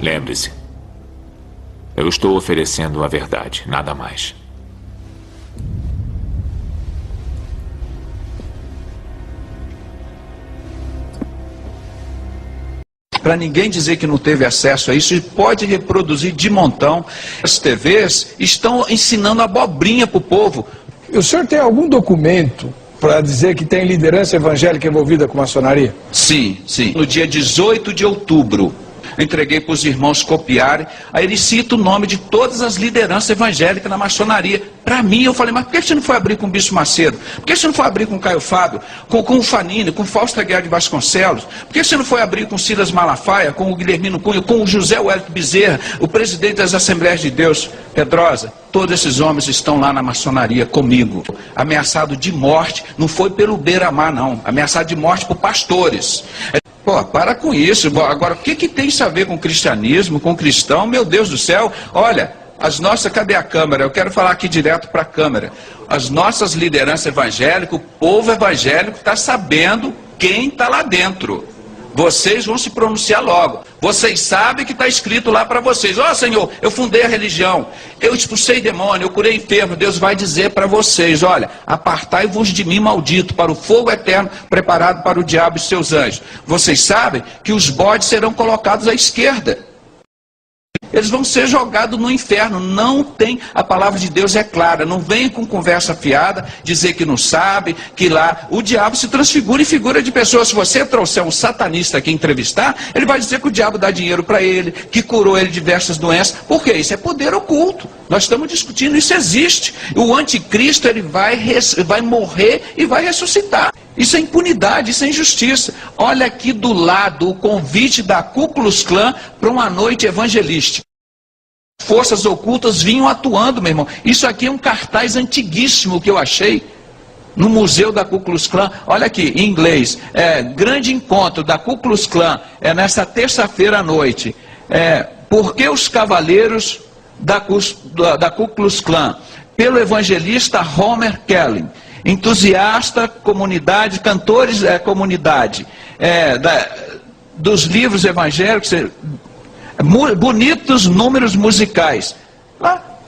Lembre-se, eu estou oferecendo a verdade, nada mais. Para ninguém dizer que não teve acesso a isso, e pode reproduzir de montão. As TVs estão ensinando abobrinha para o povo. O senhor tem algum documento para dizer que tem liderança evangélica envolvida com maçonaria? Sim, sim. No dia 18 de outubro, eu entreguei para os irmãos copiarem. Aí ele cita o nome de todas as lideranças evangélicas na maçonaria. Para mim, eu falei, mas por que você não foi abrir com o Bispo Macedo? Por que você não foi abrir com o Caio Fábio? Com o Fanini, com o Fausto Aguiar de Vasconcelos? Por que você não foi abrir com o Silas Malafaia, com o Guilhermino Cunha, com o José Wellington Bezerra, o presidente das Assembleias de Deus, Pedrosa? Todos esses homens estão lá na maçonaria comigo. Ameaçado de morte, não foi pelo beira-mar, não. Ameaçado de morte por pastores. Pô, para com isso. Agora, o que tem isso a ver com cristianismo, com cristão? Meu Deus do céu, olha, cadê a câmera? Eu quero falar aqui direto para a câmera. As nossas lideranças evangélicas, o povo evangélico está sabendo quem está lá dentro. Vocês vão se pronunciar logo. Vocês sabem que está escrito lá para vocês. Ó, Senhor, eu fundei a religião, eu expulsei demônio, eu curei enfermo. Deus vai dizer para vocês, olha, apartai-vos de mim, maldito, para o fogo eterno preparado para o diabo e seus anjos. Vocês sabem que os bodes serão colocados à esquerda. Eles vão ser jogados no inferno. Não tem, a palavra de Deus é clara. Não vem com conversa fiada, dizer que não sabe, que lá o diabo se transfigura em figura de pessoas. Se você trouxer um satanista aqui entrevistar, ele vai dizer que o diabo dá dinheiro para ele, que curou ele de diversas doenças. Por quê? Isso é poder oculto. Nós estamos discutindo, isso existe. O anticristo, ele vai morrer e vai ressuscitar. Isso é impunidade, isso é injustiça. Olha aqui do lado o convite da Ku Klux Klan para uma noite evangelística. Forças ocultas vinham atuando, meu irmão. Isso aqui é um cartaz antiguíssimo que eu achei no museu da Ku Klux Klan. Olha aqui, em inglês. Grande encontro da Ku Klux Klan. Nessa terça-feira à noite. Por que os cavaleiros da Ku Klux Klan? Pelo evangelista Homer Kelly. Entusiasta, comunidade, cantores, comunidade, dos livros evangélicos, bonitos números musicais.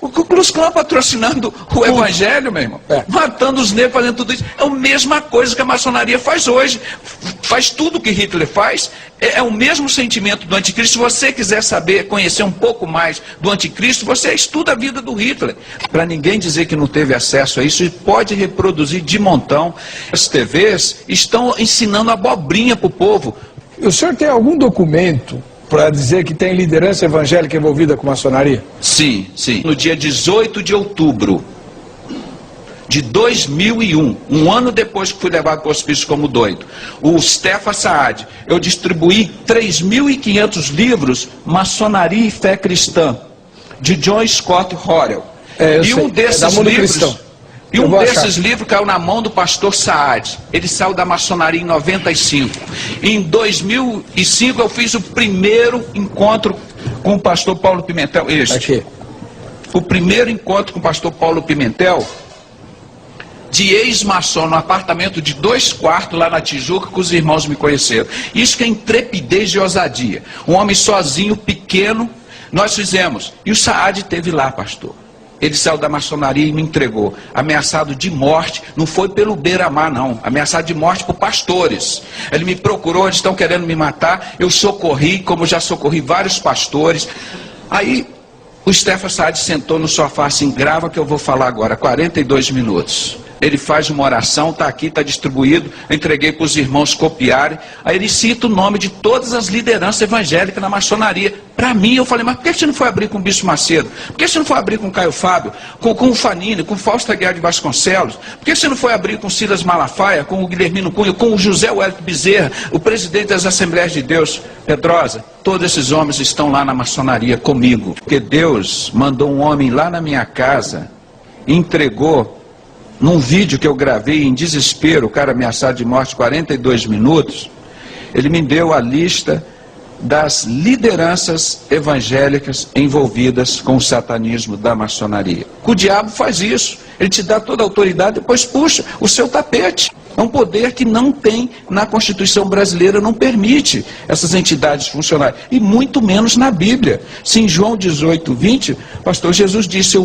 O Ku Klux Klan patrocinando o evangelho, meu irmão, matando os negros, fazendo tudo isso. É a mesma coisa que a maçonaria faz hoje. Faz tudo o que Hitler faz. É o mesmo sentimento do anticristo. Se você quiser saber, conhecer um pouco mais do anticristo, você estuda a vida do Hitler. Para ninguém dizer que não teve acesso a isso, e pode reproduzir de montão. As TVs estão ensinando abobrinha para o povo. O senhor tem algum documento para dizer que tem liderança evangélica envolvida com maçonaria? Sim, sim. No dia 18 de outubro de 2001, um ano depois que fui levado para o hospício como doido, o Stefan Saad, eu distribuí 3.500 livros Maçonaria e Fé Cristã, de John Scott Horrell. E um desses livros... E um desses livros caiu na mão do pastor Saad. Ele saiu da maçonaria em 95. Em 2005 eu fiz o primeiro encontro com o pastor Paulo Pimentel. O primeiro encontro com o pastor Paulo Pimentel, de ex-maçom, no apartamento de 2 quartos lá na Tijuca, que os irmãos me conheceram. Isso que é intrepidez e ousadia. Um homem sozinho, pequeno, nós fizemos. E o Saad esteve lá, pastor. Ele saiu da maçonaria e me entregou, ameaçado de morte. Não foi pelo beira-mar, não. Ameaçado de morte por pastores. Ele me procurou, eles estão querendo me matar. Eu socorri, como já socorri vários pastores. Aí o Stefan Saad sentou no sofá assim, grava que eu vou falar agora, 42 minutos. Ele faz uma oração, está aqui, está distribuído, eu entreguei para os irmãos copiarem. Aí ele cita o nome de todas as lideranças evangélicas na maçonaria. Para mim, eu falei, mas por que você não foi abrir com o Bispo Macedo? Por que você não foi abrir com o Caio Fábio, com o Fanini, com o Fausto Aguiar de Vasconcelos? Por que você não foi abrir com o Silas Malafaia, com o Guilhermino Cunha, com o José Wellington Bezerra, o presidente das Assembleias de Deus? Pedrosa, todos esses homens estão lá na maçonaria comigo. Porque Deus mandou um homem lá na minha casa, entregou, num vídeo que eu gravei em desespero, o cara ameaçado de morte, 42 minutos, ele me deu a lista das lideranças evangélicas envolvidas com o satanismo da maçonaria. O diabo faz isso, ele te dá toda a autoridade, depois puxa o seu tapete. É um poder que não tem na Constituição brasileira, não permite essas entidades funcionarem, e muito menos na Bíblia. Se em João 18, 20, pastor Jesus disse,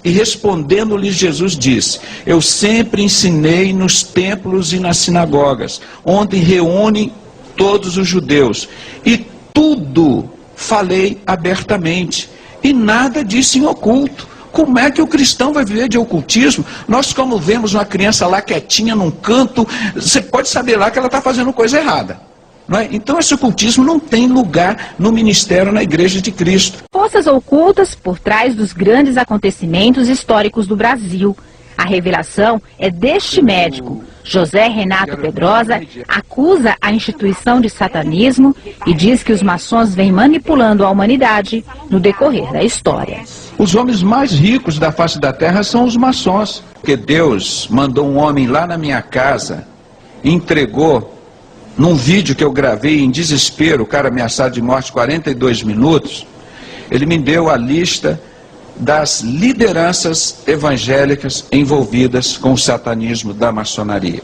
e respondendo-lhes Jesus disse, eu sempre ensinei nos templos e nas sinagogas, onde reúnem todos os judeus, e tudo falei abertamente, e nada disse em oculto. Como é que o cristão vai viver de ocultismo? Nós, como vemos uma criança lá quietinha num canto, você pode saber lá que ela está fazendo coisa errada. Não é? Então esse ocultismo não tem lugar no ministério, na igreja de Cristo. Forças ocultas por trás dos grandes acontecimentos históricos do Brasil. A revelação é deste médico. José Renato Pedrosa acusa a instituição de satanismo e diz que os maçons vêm manipulando a humanidade no decorrer da história. Os homens mais ricos da face da terra são os maçons. Porque Deus mandou um homem lá na minha casa, entregou, num vídeo que eu gravei em desespero, o cara ameaçado de morte, 42 minutos, ele me deu a lista das lideranças evangélicas envolvidas com o satanismo da maçonaria.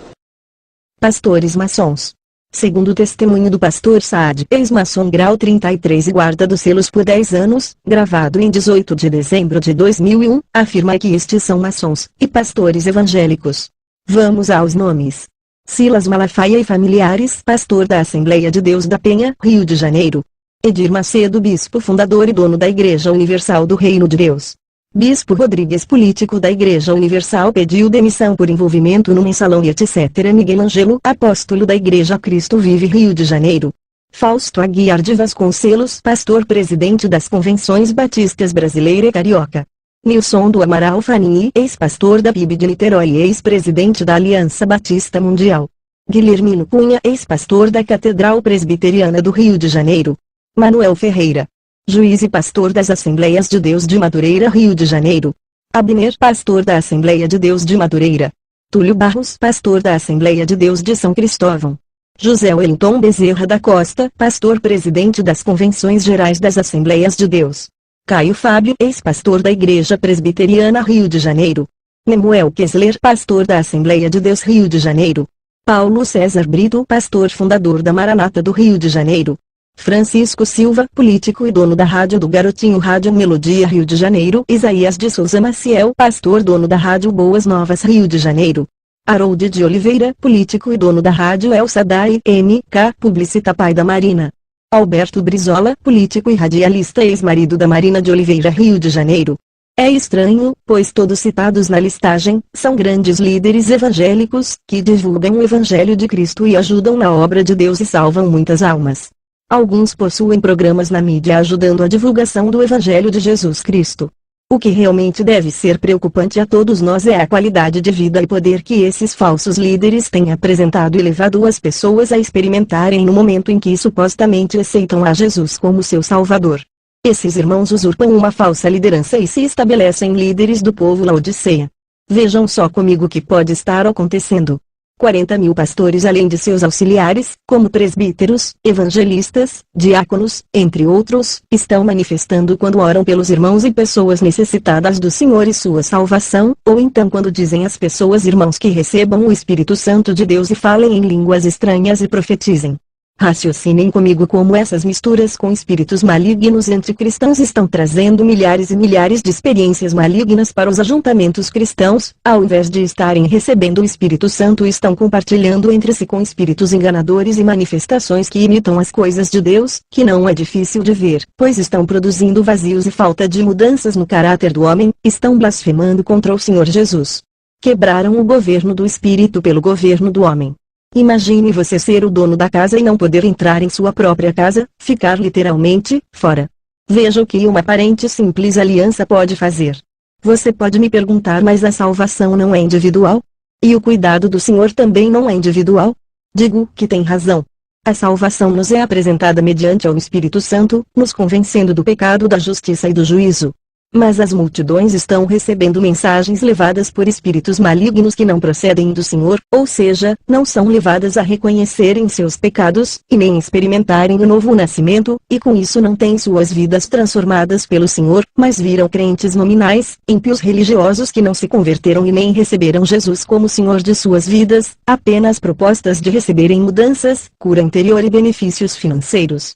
Pastores maçons. Segundo o testemunho do pastor Saad, ex-maçom grau 33 e guarda dos selos por 10 anos, gravado em 18 de dezembro de 2001, afirma que estes são maçons e pastores evangélicos. Vamos aos nomes. Silas Malafaia e familiares, pastor da Assembleia de Deus da Penha, Rio de Janeiro. Edir Macedo, bispo fundador e dono da Igreja Universal do Reino de Deus. Bispo Rodrigues, político da Igreja Universal, pediu demissão por envolvimento no mensalão e etc. Miguel Ângelo, apóstolo da Igreja Cristo Vive, Rio de Janeiro. Fausto Aguiar de Vasconcelos, pastor presidente das Convenções Batistas Brasileira e Carioca. Nilson do Amaral Fanini, ex-pastor da PIB de Niterói e ex-presidente da Aliança Batista Mundial. Guilhermino Cunha, ex-pastor da Catedral Presbiteriana do Rio de Janeiro. Manuel Ferreira, juiz e pastor das Assembleias de Deus de Madureira, Rio de Janeiro. Abner, pastor da Assembleia de Deus de Madureira. Túlio Barros, pastor da Assembleia de Deus de São Cristóvão. José Wellington Bezerra da Costa, pastor presidente das Convenções Gerais das Assembleias de Deus. Caio Fábio, ex-pastor da Igreja Presbiteriana, Rio de Janeiro. Nemuel Kessler, pastor da Assembleia de Deus, Rio de Janeiro. Paulo César Brito, pastor fundador da Maranata do Rio de Janeiro. Francisco Silva, político e dono da Rádio do Garotinho, Rádio Melodia, Rio de Janeiro. Isaías de Souza Maciel, pastor, dono da Rádio Boas Novas, Rio de Janeiro. Harold de Oliveira, político e dono da Rádio El Sadai, MK, publicita pai da Marina. Alberto Brizola, político e radialista, ex-marido da Marina de Oliveira, Rio de Janeiro. É estranho, pois todos citados na listagem, são grandes líderes evangélicos, que divulgam o Evangelho de Cristo e ajudam na obra de Deus e salvam muitas almas. Alguns possuem programas na mídia ajudando a divulgação do Evangelho de Jesus Cristo. O que realmente deve ser preocupante a todos nós é a qualidade de vida e poder que esses falsos líderes têm apresentado e levado as pessoas a experimentarem no momento em que supostamente aceitam a Jesus como seu Salvador. Esses irmãos usurpam uma falsa liderança e se estabelecem líderes do povo Laodiceia. Vejam só comigo o que pode estar acontecendo. 40.000 pastores, além de seus auxiliares, como presbíteros, evangelistas, diáconos, entre outros, estão manifestando quando oram pelos irmãos e pessoas necessitadas do Senhor e sua salvação, ou então quando dizem às pessoas irmãos que recebam o Espírito Santo de Deus e falem em línguas estranhas e profetizem. Raciocinem comigo como essas misturas com espíritos malignos anticristãos estão trazendo milhares e milhares de experiências malignas para os ajuntamentos cristãos, ao invés de estarem recebendo o Espírito Santo, estão compartilhando entre si com espíritos enganadores e manifestações que imitam as coisas de Deus, que não é difícil de ver, pois estão produzindo vazios e falta de mudanças no caráter do homem, estão blasfemando contra o Senhor Jesus. Quebraram o governo do espírito pelo governo do homem. Imagine você ser o dono da casa e não poder entrar em sua própria casa, ficar literalmente fora. Veja o que uma aparente e simples aliança pode fazer. Você pode me perguntar, mas a salvação não é individual? E o cuidado do Senhor também não é individual? Digo que tem razão. A salvação nos é apresentada mediante ao Espírito Santo, nos convencendo do pecado, da justiça e do juízo. Mas as multidões estão recebendo mensagens levadas por espíritos malignos que não procedem do Senhor, ou seja, não são levadas a reconhecerem seus pecados, e nem experimentarem o novo nascimento, e com isso não têm suas vidas transformadas pelo Senhor, mas viram crentes nominais, ímpios religiosos que não se converteram e nem receberam Jesus como Senhor de suas vidas, apenas propostas de receberem mudanças, cura interior e benefícios financeiros.